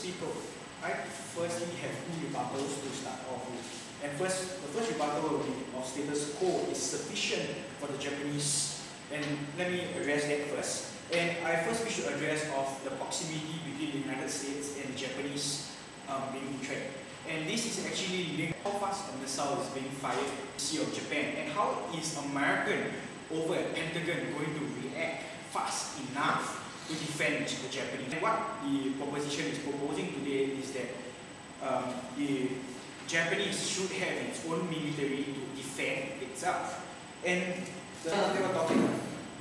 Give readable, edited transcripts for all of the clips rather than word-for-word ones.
people, I firstly have two rebuttals to start off with. And the first rebuttal will be of status quo is sufficient for the Japanese. And let me address that first. And I first wish to address of the proximity between the United States and the Japanese being trade. And this is actually linked how fast a missile is being fired in the Sea of Japan, and how is American over at Pentagon going to react fast enough to defend the Japanese. And what the proposition is proposing today is that the Japanese should have its own military to defend itself. And they were talking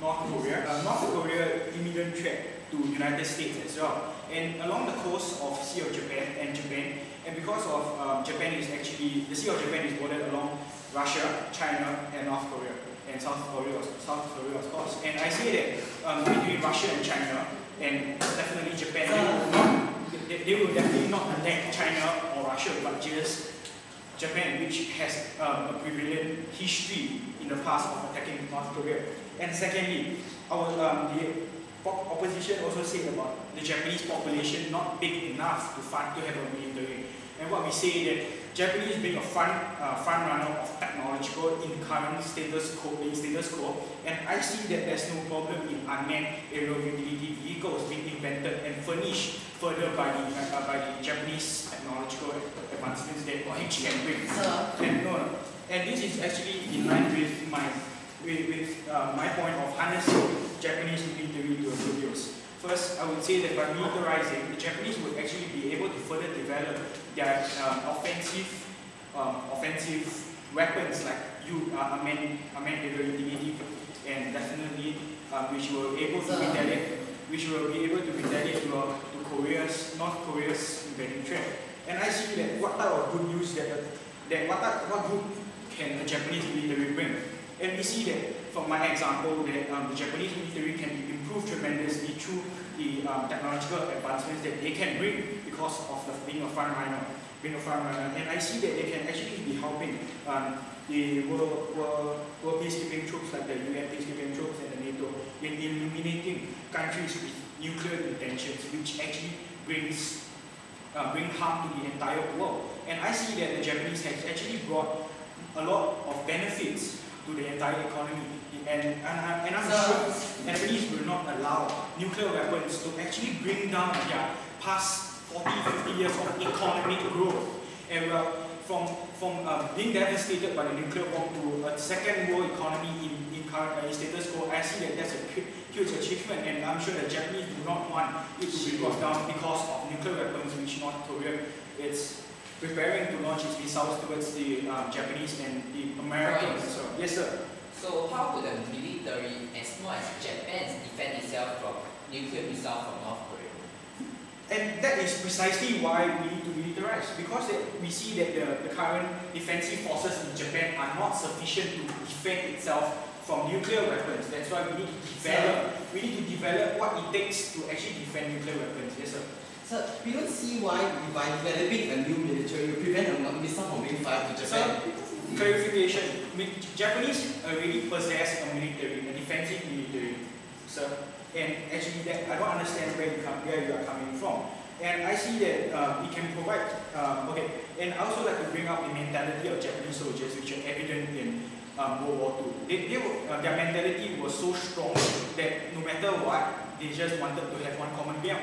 North Korea. North Korea imminent threat to United States as well. And along the coast of Sea of Japan, and because of Japan is actually, the Sea of Japan is bordered along Russia, China, and North Korea, and South Korea of course. And I say that between Russia and China, and definitely Japan, they will definitely not attack China or Russia, but just Japan, which has a prevalent history in the past of attacking North Korea. And secondly, the opposition also said about the Japanese population not big enough to have a military. And what we say that Japanese being a front runner of technological in current status quo, and I see that there's no problem in unmanned aerial utility vehicles being invented and furnished further by the Japanese technological advancements that OIG can bring. And this is actually in line with my point of harnessing Japanese military to a good use. First, I would say that by militarizing, the Japanese would actually be able to further develop their offensive weapons like unmanned aerial utility, and definitely which will be able to retaliate to North Korea's invading threat. And I see that what type of good news what good can the Japanese military bring. And we see that from my example that the Japanese military can be improved tremendously through the technological advancements that they can bring because of being a front runner. And I see that they can actually be helping the world peacekeeping troops like the UN peacekeeping troops and the NATO in eliminating countries with nuclear intentions, which actually bring harm to the entire world. And I see that the Japanese has actually brought a lot of benefits to the entire economy, and I'm sure Japanese will not allow nuclear weapons to actually bring down their past 40-50 years of economic growth. And from being devastated by the nuclear bomb to a second world economy in current status quo, I see that that's a huge achievement, and I'm sure the Japanese do not want it to be brought down because of nuclear weapons, which North Korea is preparing to launch its missiles towards the Japanese and the Americans. So, yes, sir. So how could the military, as small as Japan, defend itself from nuclear missiles from North Korea? And that is precisely why we need to militarize, because we see that the current defensive forces in Japan are not sufficient to defend itself from nuclear weapons. That's why we need to develop what it takes to actually defend nuclear weapons. Yes, sir. So we don't see why by developing a new military, you prevent a missile from being fired to Japan. So, clarification, Japanese already possess a military, a defensive military, sir. And actually that, I don't understand where you are coming from. And I see that it can provide, okay, and I also like to bring up the mentality of Japanese soldiers, which are evident in World War II. Their mentality was so strong that no matter what, they just wanted to have one common aim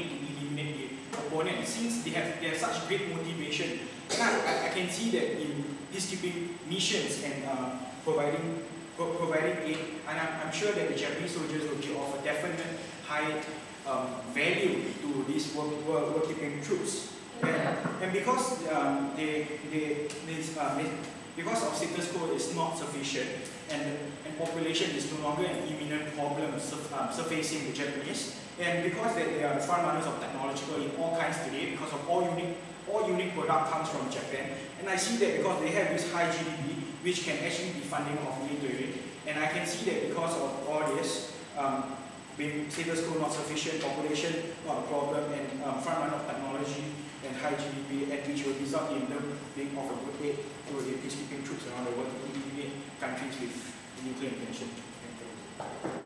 to eliminate the opponent. Since they have such great motivation, and I can see that in peacekeeping missions and providing aid, and I'm sure that the Japanese soldiers will be of a definite high value to these war-keeping troops. And because because of status quo is not sufficient, and population is no longer an imminent problem surfacing the Japanese, and because they are the front runners of technological in all kinds today, because of all unique product comes from Japan, and I see that because they have this high GDP, which can actually be funding of military, and I can see that because of all this, being status quo not sufficient, population not a problem, and front run of technology and high GDP, and which will result in them being of a good aid to the peacekeeping troops around the world to eliminate countries with nuclear intention.